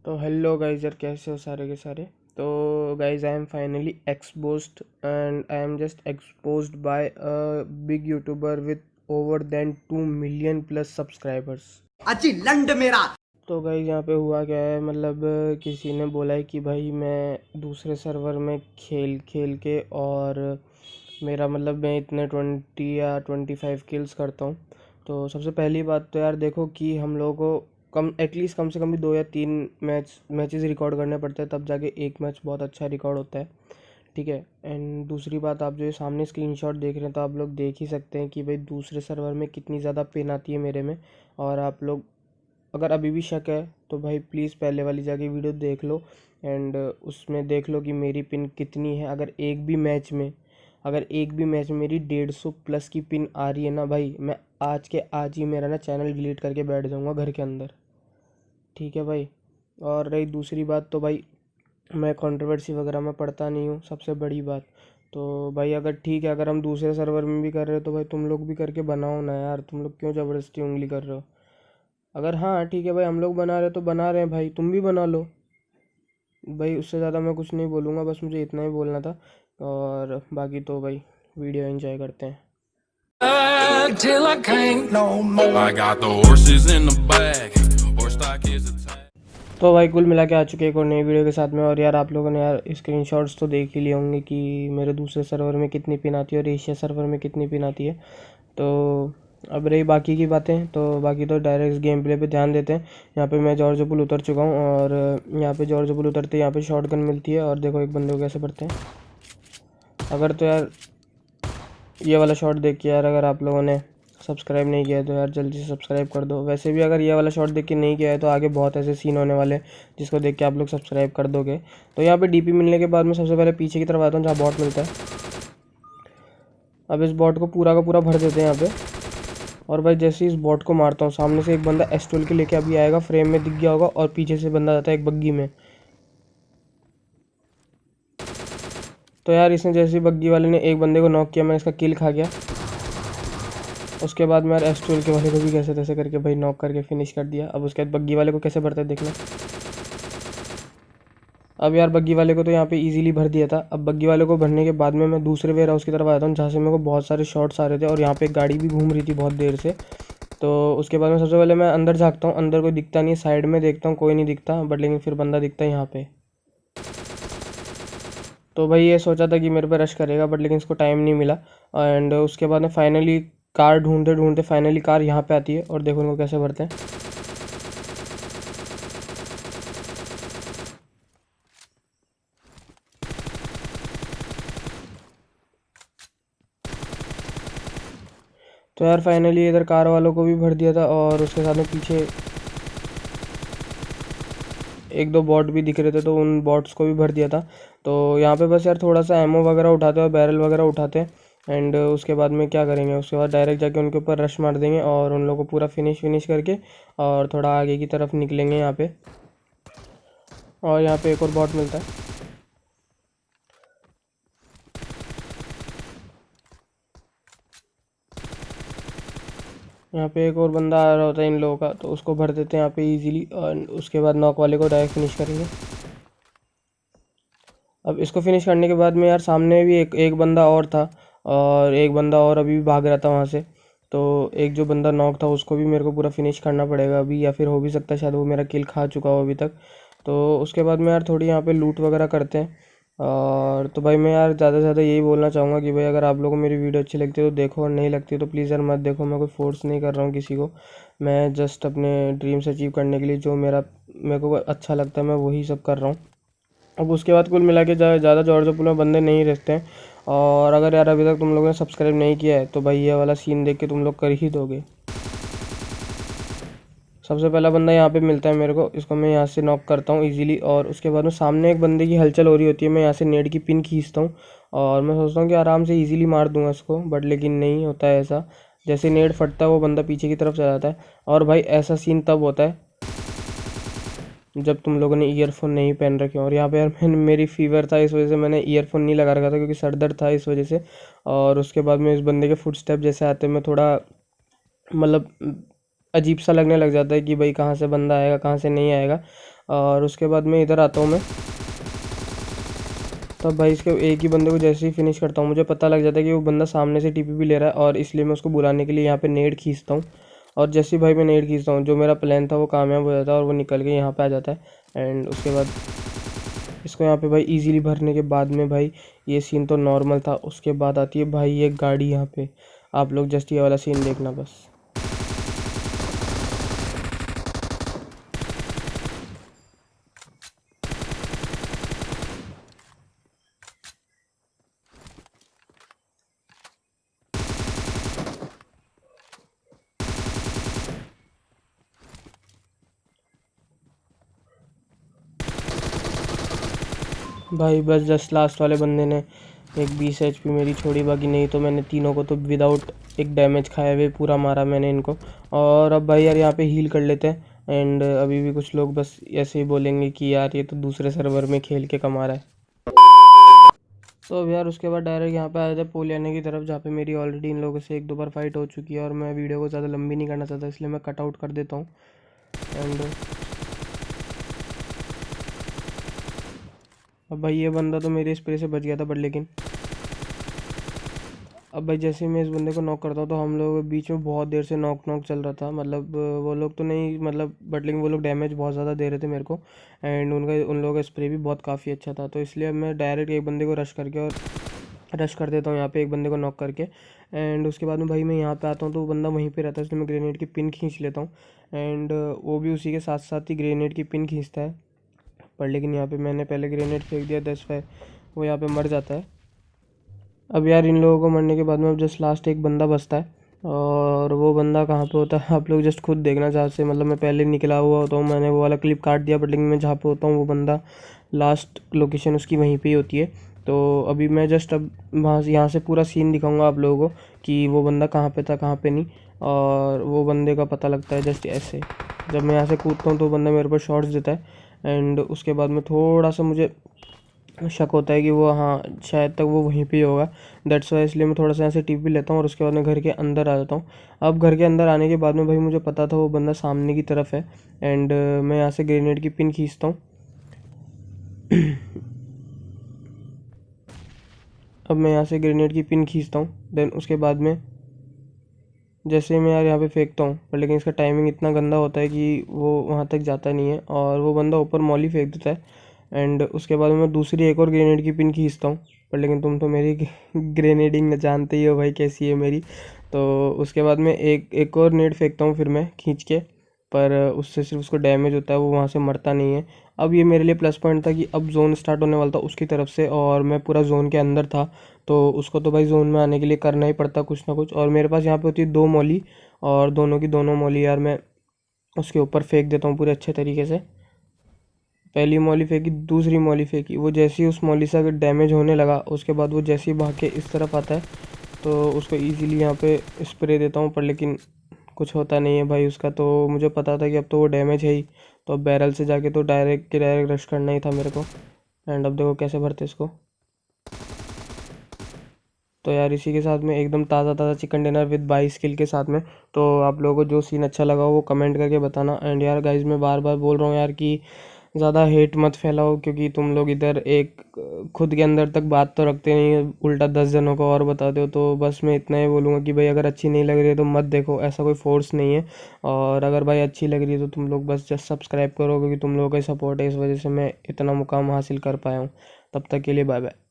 तो hello guys यार, कैसे हो सारे के सारे। तो guys I am finally exposed and I am just exposed by a big YouTuber with over then 2 million plus subscribers. अच्छी लंड मेरा। तो गाइज यहाँ पे हुआ क्या है, मतलब किसी ने बोला है कि भाई मैं दूसरे सर्वर में खेल खेल के और मेरा मतलब मैं इतने 20 या 25 किल्स करता हूँ। तो सबसे पहली बात तो यार देखो कि हम लोगों को कम एटलीस्ट कम से कम भी 2 या 3 मैचेस रिकॉर्ड करने पड़ते हैं, तब जाके एक मैच बहुत अच्छा रिकॉर्ड होता है। ठीक है। एंड दूसरी बात, आप जो ये सामने स्क्रीनशॉट देख रहे हैं तो आप लोग देख ही सकते हैं कि भाई दूसरे सर्वर में कितनी ज़्यादा पिन आती है मेरे में। और आप लोग अगर अभी भी शक है तो भाई प्लीज़ पहले वाली जाके वीडियो देख लो एंड उसमें देख लो कि मेरी पिन कितनी है। अगर एक भी मैच में मेरी 150 प्लस की पिन आ रही है ना भाई, मैं आज के आज ही मेरा ना चैनल डिलीट करके बैठ जाऊंगा घर के अंदर। ठीक है भाई। और रही दूसरी बात, तो भाई मैं कंट्रोवर्सी वगैरह में पढ़ता नहीं हूँ, सबसे बड़ी बात। तो भाई अगर ठीक है, अगर हम दूसरे सर्वर में भी कर रहे हो तो भाई तुम लोग भी करके बनाओ ना यार, तुम लोग क्यों ज़बरदस्ती उंगली कर रहे हो। अगर हाँ ठीक है भाई, हम लोग बना रहे हैं तो बना रहे हैं भाई, तुम भी बना लो भाई। उससे ज़्यादा मैं कुछ नहीं बोलूँगा, बस मुझे इतना ही बोलना था। और बाकी तो भाई वीडियो एंजॉय करते हैं। Till I can't no more. I got the horses in the bag. Horse stock is a tag. तो भाई कुल मिला के आ चुके हैं एक और नई वीडियो के साथ में। और यार आप लोगों ने यार स्क्रीनशॉट्स तो देख ही लिए होंगे कि मेरे दूसरे सर्वर में कितनी पिन आती है और एशिया सर्वर में कितनी पिन आती है। तो अब रही बाकी की बातें, तो बाकी तो डायरेक्ट गेम प्ले पे ध्यान देते हैं। यहाँ पे मैं जॉर्ज पुल उतर चुका हूँ और यहाँ पे जॉर्ज पुल उतरते यहाँ पे शॉटगन मिलती है और देखो एक बंदे को कैसे पड़ते हैं। अगर तो यार ये वाला शॉट देख के यार अगर आप लोगों ने सब्सक्राइब नहीं किया है तो यार जल्दी से सब्सक्राइब कर दो। वैसे भी अगर ये वाला शॉट देख के नहीं किया है तो आगे बहुत ऐसे सीन होने वाले हैं जिसको देख के आप लोग सब्सक्राइब कर दोगे। तो यहाँ पे डीपी मिलने के बाद मैं सबसे पहले पीछे की तरफ आता हूँ जहाँ बॉट मिलता है। अब इस बॉट को पूरा का पूरा भर देते हैं यहाँ पे। और भाई जैसे ही इस बॉट को मारता हूँ, सामने से एक बंदा S12 के लेके अभी आएगा, फ्रेम में दिख गया होगा, और पीछे से बंदा आता है एक बग्गी में। तो यार इसने जैसे ही बग्गी वाले ने एक बंदे को नॉक किया, मैं इसका किल खा गया। उसके बाद मैं S12 के वाले को भी कैसे तैसे करके भाई नॉक करके फिनिश कर दिया। अब उसके बाद बग्गी वाले को कैसे भरता है देखना। अब यार बग्गी वाले को तो यहाँ पे इजीली भर दिया था। अब बग्गी वाले को भरने के बाद में मैं दूसरे वेयर हाउस की तरफ आया था जहाँ से मेरे को बहुत सारे शॉट्स आ रहे थे और यहाँ पे एक गाड़ी भी घूम रही थी बहुत देर से। तो उसके बाद में सबसे पहले मैं अंदर झाँकता हूँ, अंदर कोई दिखता नहीं है, साइड में देखता हूँ कोई नहीं दिखता, बट लेकिन फिर बंदा दिखता है यहाँ पे। तो भाई ये सोचा था कि मेरे पे रश करेगा, बट लेकिन इसको टाइम नहीं मिला। एंड उसके बाद में फाइनली कार ढूंढते ढूंढते फाइनली कार यहाँ पे आती है और देखो उनको कैसे भरते हैं। तो यार फाइनली इधर कार वालों को भी भर दिया था और उसके साथ में पीछे एक दो बॉट भी दिख रहे थे तो उन बॉट्स को भी भर दिया था। तो यहाँ पे बस यार थोड़ा सा एमओ वगैरह उठाते हैं और बैरल वगैरह उठाते हैं। एंड उसके बाद में क्या करेंगे, उसके बाद डायरेक्ट जाके उनके ऊपर रश मार देंगे और उन लोगों को पूरा फिनिश करके और थोड़ा आगे की तरफ निकलेंगे यहाँ पे। और यहाँ पे एक और बॉट मिलता है। यहाँ पे एक और बंदा आ रहा होता है इन लोगों का, तो उसको भर देते हैं यहाँ पे इजीली और उसके बाद नॉक वाले को डायरेक्ट फिनिश करेंगे। अब इसको फिनिश करने के बाद में यार सामने भी एक बंदा और था और एक बंदा और अभी भी भाग रहा था वहाँ से। तो एक जो बंदा नॉक था उसको भी मेरे को पूरा फिनिश करना पड़ेगा अभी, या फिर हो भी सकता है शायद वो मेरा किल खा चुका हो अभी तक। तो उसके बाद में यार थोड़ी यहाँ पे लूट वगैरह करते हैं। और तो भाई मैं यार ज़्यादा से ज़्यादा यही बोलना चाहूँगा कि भाई अगर आप लोगों को मेरी वीडियो अच्छी लगती है तो देखो, और नहीं लगती है तो प्लीज़ यार मत देखो। मैं कोई फोर्स नहीं कर रहा हूँ किसी को, मैं जस्ट अपने ड्रीम्स अचीव करने के लिए जो मेरे को अच्छा लगता है मैं वही सब कर रहा हूँ। अब उसके बाद कुल मिला के ज़्यादा जॉर्ज पुल में बंदे नहीं रहते हैं। और अगर यार अभी तक तुम लोगों ने सब्सक्राइब नहीं किया है तो भाई ये वाला सीन देख के तुम लोग कर ही दोगे। सबसे पहला बंदा यहाँ पे मिलता है मेरे को, इसको मैं यहाँ से नॉक करता हूँ इजीली। और उसके बाद में सामने एक बंदे की हलचल हो रही होती है, मैं यहाँ से नेट की पिन खींचता हूँ और मैं सोचता हूँ कि आराम से इजीली मार दूंगा इसको, बट लेकिन नहीं होता है ऐसा। जैसे नेट फटता है वो बंदा पीछे की तरफ चला जाता है। और भाई ऐसा सीन तब होता है जब तुम लोगों ने ईयरफोन नहीं पहन रखे हो। और यहाँ पे यार मेरी फीवर था, इस वजह से मैंने ईयरफोन नहीं लगा रखा था क्योंकि सर दर्द था इस वजह से। और उसके बाद में इस बंदे के फुटस्टेप जैसे आते मैं थोड़ा मतलब अजीब सा लगने लग जाता है कि भाई कहाँ से बंदा आएगा कहाँ से नहीं आएगा। और उसके बाद मैं इधर आता हूँ मैं, तब भाई इसके एक ही बंदे को जैसे ही फिनिश करता हूँ मुझे पता लग जाता है कि वो बंदा सामने से टीपी भी ले रहा है, और इसलिए मैं उसको बुलाने के लिए यहाँ पे नेड खींचता हूँ। और जैसे ही भाई मैं नेड खींचता हूँ, जो मेरा प्लान था वो कामयाब हो जाता है और वो निकल के यहाँ पे आ जाता है। एंड उसके बाद इसको यहाँ पे भाई इजीली भरने के बाद में भाई ये सीन तो नॉर्मल था। उसके बाद आती है भाई एक गाड़ी यहाँ पे, आप लोग जस्ट ये वाला सीन देखना बस। भाई बस जस्ट लास्ट वाले बंदे ने एक 20 HP मेरी छोड़ी, बाकी नहीं तो मैंने तीनों को तो विदाउट एक डैमेज खाए हुए पूरा मारा मैंने इनको। और अब भाई यार यहाँ पे हील कर लेते हैं। एंड अभी भी कुछ लोग बस ऐसे ही बोलेंगे कि यार ये तो दूसरे सर्वर में खेल के कमा रहा है। तो अब यार उसके बाद डायरेक्ट यहाँ पे आ जाते हैं पोलियाने की तरफ, जहाँ पे मेरी ऑलरेडी इन लोगों से 1-2 बार फाइट हो चुकी है। और मैं वीडियो को ज़्यादा लंबी नहीं करना चाहता, इसलिए मैं कट आउट कर देता हूँ। एंड अब भाई ये बंदा तो मेरे स्प्रे से बच गया था, बट लेकिन अब भाई जैसे ही मैं इस बंदे को नॉक करता हूँ तो हम लोग बीच में बहुत देर से नॉक नॉक चल रहा था। मतलब वो लोग तो नहीं, मतलब बट लेकिन वो लोग डैमेज बहुत ज़्यादा दे रहे थे मेरे को। एंड उन लोगों का स्प्रे भी बहुत काफ़ी अच्छा था, तो इसलिए मैं डायरेक्ट एक बंदे को रश करके और रश कर देता हूँ यहाँ पे एक बंदे को नॉक करके। एंड उसके बाद में भाई मैं यहाँ पे आता हूँ तो वो बंदा वहीं पे रहता है, इसलिए मैं ग्रेनेड की पिन खींच लेता हूँ। एंड वो भी उसी के साथ साथ ही ग्रेनेड की पिन खींचता है। पर लेकिन यहाँ पे मैंने पहले ग्रेनेड फेंक दिया, 10 फायर वो यहाँ पे मर जाता है। अब यार इन लोगों को मरने के बाद में अब जस्ट लास्ट एक बंदा बचता है, और वो बंदा कहाँ पे होता है आप लोग जस्ट खुद देखना। जहाँ से मतलब मैं पहले निकला हुआ होता हूँ, मैंने वो वाला क्लिप काट दिया, बट लेकिन मैं जहाँ पे होता हूँ वो बंदा लास्ट लोकेशन उसकी वहीं पे ही होती है। तो अभी मैं जस्ट अब वहाँ से यहाँ से पूरा सीन दिखाऊंगा आप लोगों को कि वो बंदा कहाँ पे था कहाँ पे नहीं। और वो बंदे का पता लगता है जस्ट ऐसे, जब मैं यहाँ से कूदता हूँ तो बंदा मेरे पर शॉट्स देता है। एंड उसके बाद में थोड़ा सा मुझे शक होता है कि वो, हाँ शायद तक वो वहीं पे ही होगा, दैट्स वाई इसलिए मैं थोड़ा सा यहाँ से टिप भी लेता हूँ। और उसके बाद मैं घर के अंदर आ जाता हूँ। अब घर के अंदर आने के बाद में भाई मुझे पता था वो बंदा सामने की तरफ है। एंड मैं यहाँ से ग्रेनेड की पिन खींचता हूँ। अब मैं यहाँ से ग्रेनेड की पिन खींचता हूँ, देन उसके बाद में जैसे ही मैं यार यहाँ पे फेंकता हूँ, पर लेकिन इसका टाइमिंग इतना गंदा होता है कि वो वहाँ तक जाता नहीं है, और वो बंदा ऊपर मॉली फेंक देता है। एंड उसके बाद मैं दूसरी एक और ग्रेनेड की पिन खींचता हूँ, पर लेकिन तुम तो मेरी ग्रेनेडिंग जानते ही हो भाई कैसी है मेरी। तो उसके बाद में एक और नेड फेंकता हूँ फिर मैं खींच के, पर उससे सिर्फ उसको डैमेज होता है, वो वहाँ से मरता नहीं है। अब ये मेरे लिए प्लस पॉइंट था कि अब जोन स्टार्ट होने वाला था उसकी तरफ से, और मैं पूरा जोन के अंदर था, तो उसको तो भाई जोन में आने के लिए करना ही पड़ता कुछ ना कुछ। और मेरे पास यहाँ पे होती है 2 मॉली, और दोनों की दोनों मॉली यार मैं उसके ऊपर फेंक देता हूँ पूरे अच्छे तरीके से। पहली मॉली फेंकी, दूसरी मॉली फेंकी, वो जैसे ही उस मॉली से अगर डैमेज होने लगा उसके बाद वो जैसे ही भाग के इस तरफ आता है तो उसको इजीली यहाँ पे स्प्रे देता हूँ, पर लेकिन कुछ होता नहीं है भाई उसका। तो मुझे पता था कि अब तो वो डैमेज है ही, तो अब बैरल से जाके तो डायरेक्ट के डायरेक्ट रश करना ही था मेरे को। एंड अब देखो कैसे भरते इसको। तो यार इसी के साथ में एकदम ताज़ा ताज़ा चिकन डिनर विद 22 किल के साथ में। तो आप लोगों को जो सीन अच्छा लगा वो कमेंट करके बताना। एंड यार गाइज मैं बार बार बोल रहा हूँ यार कि ज़्यादा हेट मत फैलाओ, क्योंकि तुम लोग इधर एक खुद के अंदर तक बात तो रखते नहीं है, उल्टा 10 जनों को और बताते हो। तो बस मैं इतना ही बोलूँगा कि भाई अगर अच्छी नहीं लग रही है तो मत देखो, ऐसा कोई फोर्स नहीं है। और अगर भाई अच्छी लग रही है तो तुम लोग बस जस्ट सब्सक्राइब करो, क्योंकि तुम लोगों का सपोर्ट है, इस वजह से मैं इतना मुकाम हासिल कर पाया हूँ। तब तक के लिए बाय बाय।